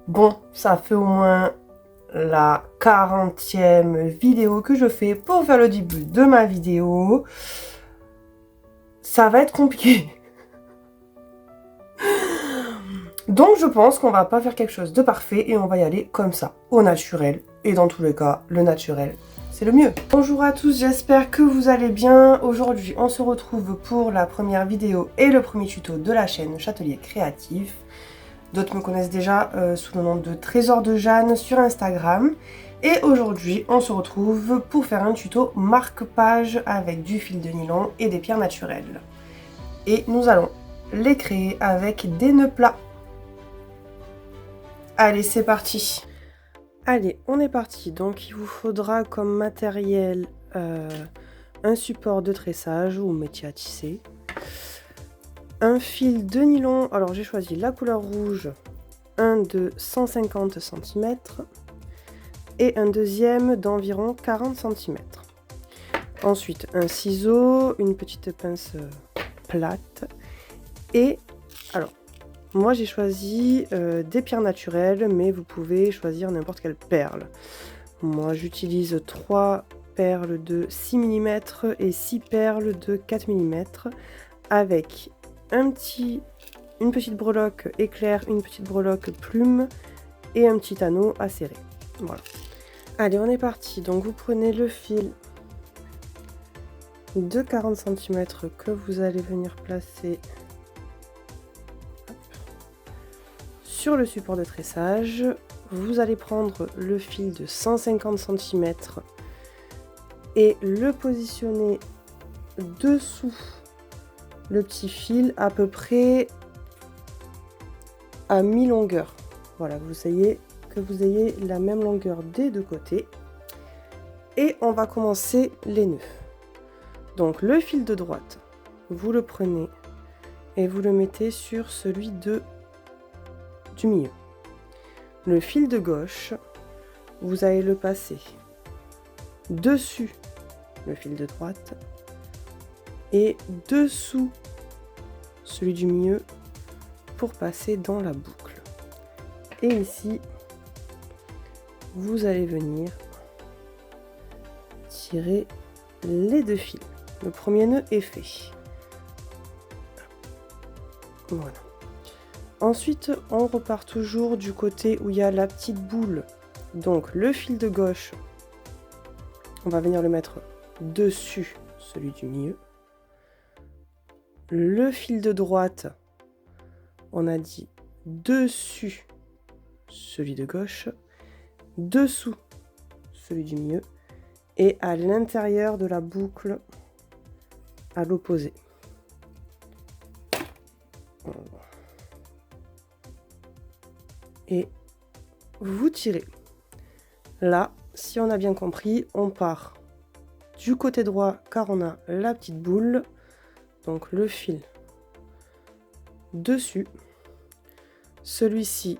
Bon, ça fait au moins la 40e vidéo que je fais pour faire le début de ma vidéo. Ça va être compliqué. Donc je pense qu'on va pas faire quelque chose de parfait et on va y aller comme ça, au naturel. Et dans tous les cas, le naturel, c'est le mieux. Bonjour à tous, j'espère que vous allez bien. Aujourd'hui, on se retrouve pour la première vidéo et le premier tuto de la chaîne Châtelier Créatif. D'autres me connaissent déjà sous le nom de Trésor de Jeanne sur Instagram. Et aujourd'hui, on se retrouve pour faire un tuto marque-page avec du fil de nylon et des pierres naturelles. Et nous allons les créer avec des nœuds plats. Allez, c'est parti. Allez, on est parti. Donc, il vous faudra comme matériel un support de tressage ou métier à tisser. Un fil de nylon, alors j'ai choisi la couleur rouge, un de 150 cm et un deuxième d'environ 40 cm. Ensuite, un ciseau, une petite pince plate et alors moi j'ai choisi des pierres naturelles, mais vous pouvez choisir n'importe quelle perle. Moi j'utilise 3 perles de 6 mm et 6 perles de 4 mm avec une petite breloque éclair, une petite breloque plume et un petit anneau à serrer. Voilà. Allez, on est parti. Donc vous prenez le fil de 40 cm que vous allez venir placer sur le support de tressage. Vous allez prendre le fil de 150 cm et le positionner dessous le petit fil à peu près à mi-longueur. Voilà, vous ayez la même longueur des deux côtés. Et on va commencer les nœuds. Donc le fil de droite, vous le prenez et vous le mettez sur celui du milieu. Le fil de gauche, vous allez le passer dessus le fil de droite et dessous celui du milieu pour passer dans la boucle. Et ici, vous allez venir tirer les deux fils. Le premier nœud est fait. Voilà. Ensuite, on repart toujours du côté où il y a la petite boule. Donc le fil de gauche, on va venir le mettre dessus celui du milieu. Le fil de droite, on a dit dessus celui de gauche, dessous celui du milieu et à l'intérieur de la boucle à l'opposé. Et vous tirez. Là, si on a bien compris, on part du côté droit car on a la petite boule. Donc le fil dessus, celui-ci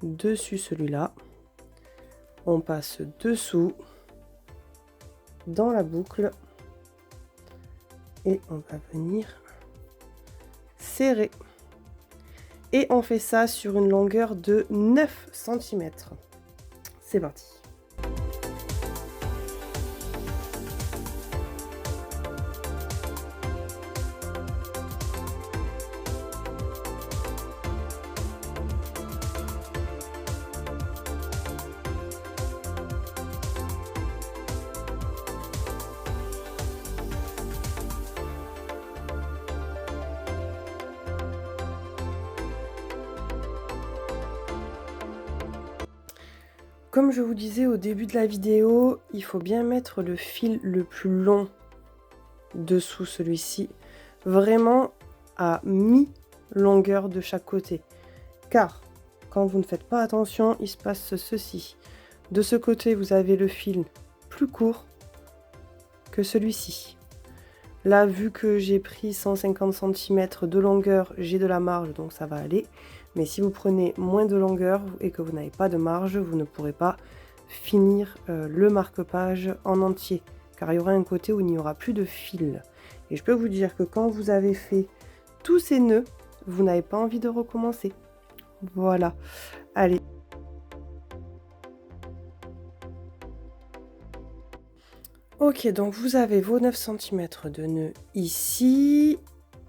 dessus celui-là, on passe dessous dans la boucle et on va venir serrer. Et on fait ça sur une longueur de 9 cm. C'est parti. Comme je vous disais au début de la vidéo, il faut bien mettre le fil le plus long dessous celui-ci, vraiment à mi-longueur de chaque côté. Car quand vous ne faites pas attention, il se passe ceci. De ce côté, vous avez le fil plus court que celui-ci. Là, vu que j'ai pris 150 cm de longueur, j'ai de la marge, donc ça va aller. Mais si vous prenez moins de longueur et que vous n'avez pas de marge, vous ne pourrez pas finir le marque-page en entier. Car il y aura un côté où il n'y aura plus de fil. Et je peux vous dire que quand vous avez fait tous ces nœuds, vous n'avez pas envie de recommencer. Voilà. Allez. Ok, donc vous avez vos 9 cm de nœud ici.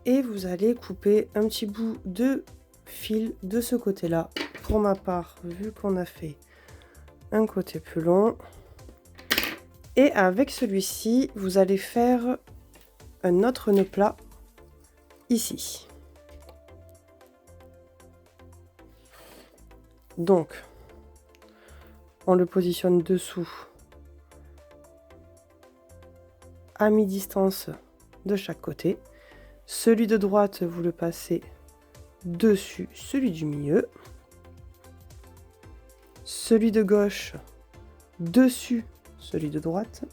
Et vous allez couper un petit bout de fil de ce côté-là. Pour ma part, vu qu'on a fait un côté plus long. Et avec celui-ci, vous allez faire un autre nœud plat ici. Donc, on le positionne dessous, à mi-distance de chaque côté. Celui de droite, vous le passez dessus celui du milieu. Celui de gauche, dessus celui de droite.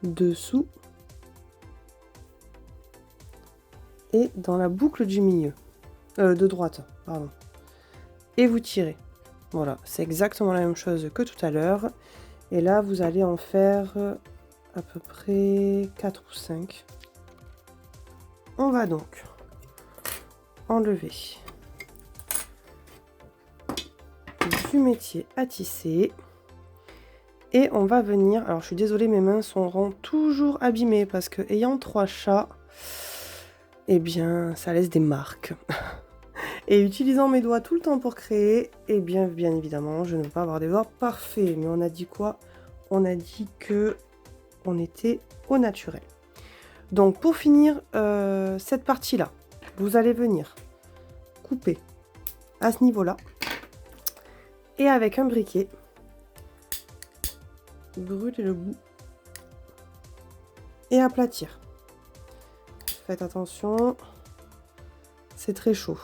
Dessous. Et dans la boucle du milieu. De droite, pardon. Et vous tirez. Voilà, c'est exactement la même chose que tout à l'heure. Et là, vous allez en faire à peu près 4 ou 5. On va donc enlever du métier à tisser. Et on va venir... Alors, je suis désolée, mes mains seront toujours abîmées parce que, ayant 3 chats, eh bien, ça laisse des marques. Et utilisant mes doigts tout le temps pour créer, eh bien évidemment, je ne veux pas avoir des doigts parfaits. Mais on a dit quoi? On a dit que on était au naturel. Donc, pour finir cette partie-là, vous allez venir couper à ce niveau-là. Et avec un briquet, brûler le bout et aplatir. Faites attention, c'est très chaud.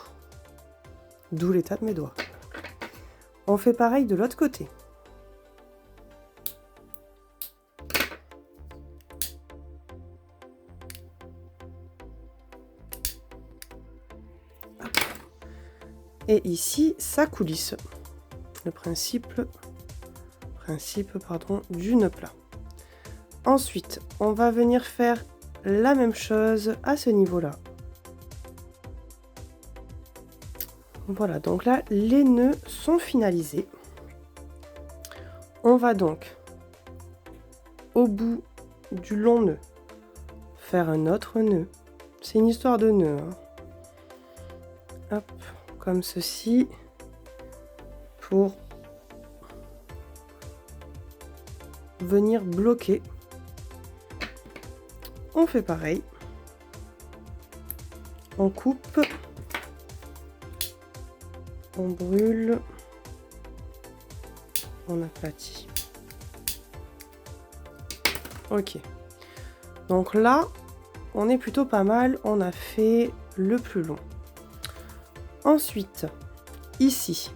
D'où l'état de mes doigts. On fait pareil de l'autre côté. Et ici, ça coulisse. Le principe du nœud plat. Ensuite, on va venir faire la même chose à ce niveau-là. Voilà, donc là, les nœuds sont finalisés. On va donc, au bout du long nœud, faire un autre nœud. C'est une histoire de nœud. Hop, comme ceci. Pour venir bloquer. On fait pareil. On coupe. On brûle. On aplatit. Ok. Donc là, on est plutôt pas mal. On a fait le plus long. Ensuite, ici,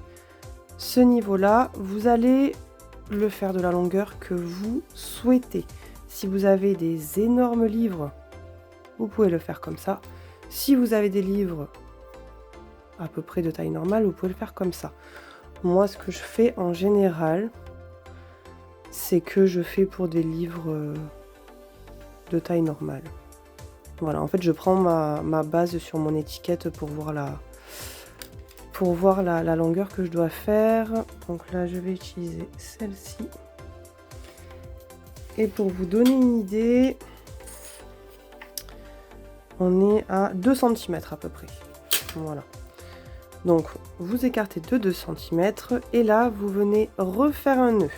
ce niveau-là, vous allez le faire de la longueur que vous souhaitez. Si vous avez des énormes livres, vous pouvez le faire comme ça. Si vous avez des livres à peu près de taille normale, vous pouvez le faire comme ça. Moi, ce que je fais en général, c'est que je fais pour des livres de taille normale. Voilà, en fait, je prends ma base sur mon étiquette pour voir la longueur que je dois faire. Donc là, je vais utiliser celle-ci. Et pour vous donner une idée, on est à 2 cm à peu près. Voilà. Donc, vous écartez de 2 cm et là, vous venez refaire un nœud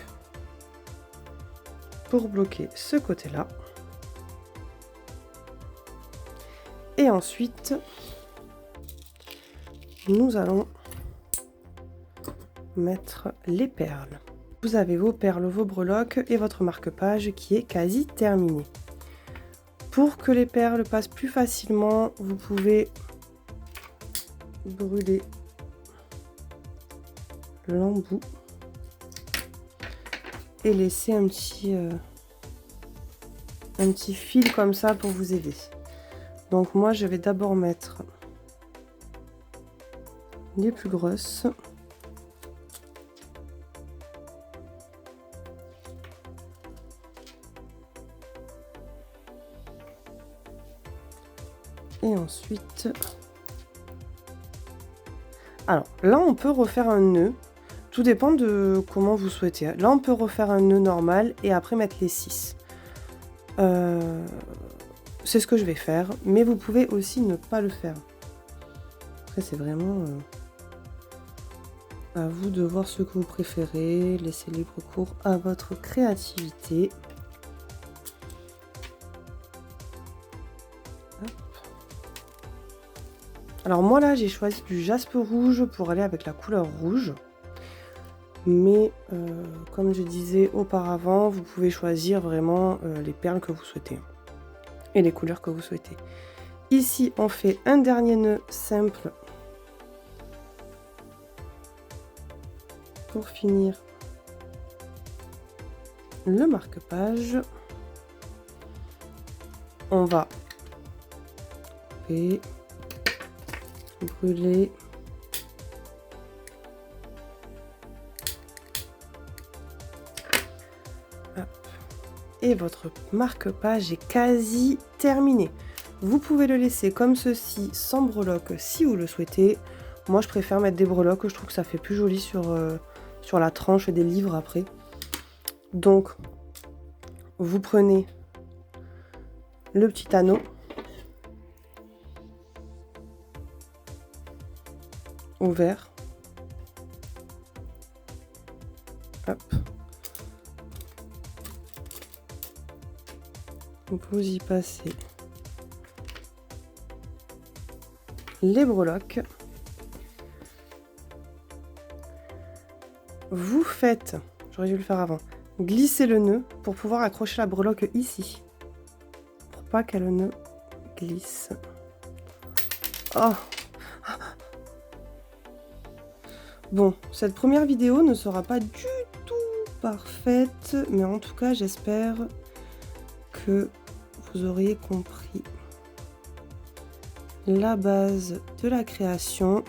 pour bloquer ce côté-là. Et ensuite, nous allons mettre les perles. Vous avez vos perles, vos breloques et votre marque-page qui est quasi terminé. Pour que les perles passent plus facilement, vous pouvez brûler l'embout et laisser un petit fil comme ça pour vous aider. Donc moi, je vais d'abord mettre les plus grosses. Et ensuite, Alors là, on peut refaire un nœud. Tout dépend de comment vous souhaitez. Là, on peut refaire un nœud normal et après mettre les 6. C'est ce que je vais faire, mais vous pouvez aussi ne pas le faire. Après, c'est vraiment à vous de voir ce que vous préférez. Laissez libre cours à votre créativité. Hop. Alors moi là, j'ai choisi du jaspe rouge pour aller avec la couleur rouge. Mais comme je disais auparavant, vous pouvez choisir vraiment les perles que vous souhaitez et les couleurs que vous souhaitez. Ici, on fait un dernier nœud simple pour finir le marque-page. On va couper, brûler. Et votre marque-page est quasi terminé. Vous pouvez le laisser comme ceci, sans breloques, si vous le souhaitez. Moi, je préfère mettre des breloques, je trouve que ça fait plus joli sur la tranche des livres après. Donc, vous prenez le petit anneau. Ouvert. Hop. Vous y passez les breloques. Vous faites, j'aurais dû le faire avant, glisser le nœud pour pouvoir accrocher la breloque ici. Pour pas qu'elle ne glisse. Oh. Bon, cette première vidéo ne sera pas du tout parfaite, mais en tout cas, j'espère que vous auriez compris la base de la création.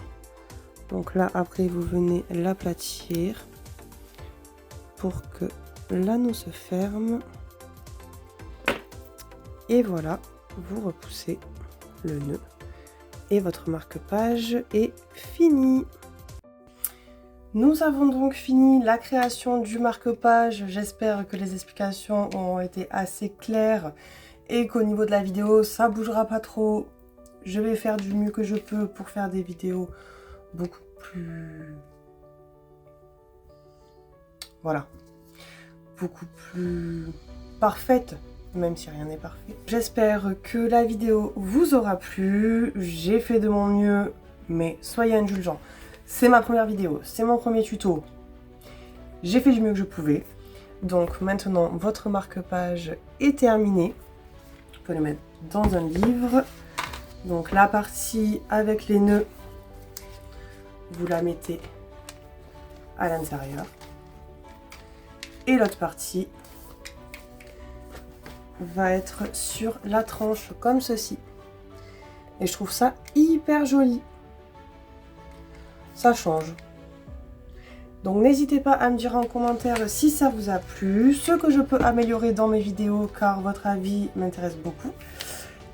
Donc là, après, vous venez l'aplatir pour que l'anneau se ferme. Et voilà, vous repoussez le nœud. Et votre marque-page est fini. Nous avons donc fini la création du marque-page. J'espère que les explications ont été assez claires et qu'au niveau de la vidéo, ça bougera pas trop. Je vais faire du mieux que je peux pour faire des vidéos beaucoup plus... Voilà. Beaucoup plus parfaites, même si rien n'est parfait. J'espère que la vidéo vous aura plu. J'ai fait de mon mieux, mais soyez indulgents. C'est ma première vidéo, c'est mon premier tuto. J'ai fait du mieux que je pouvais. Donc maintenant, votre marque-page est terminé. On peut le mettre dans un livre. Donc la partie avec les nœuds, vous la mettez à l'intérieur. Et l'autre partie va être sur la tranche comme ceci. Et je trouve ça hyper joli. Ça change. Donc n'hésitez pas à me dire en commentaire si ça vous a plu, ce que je peux améliorer dans mes vidéos car votre avis m'intéresse beaucoup.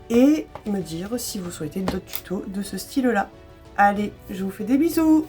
Et me dire si vous souhaitez d'autres tutos de ce style-là. Allez, je vous fais des bisous!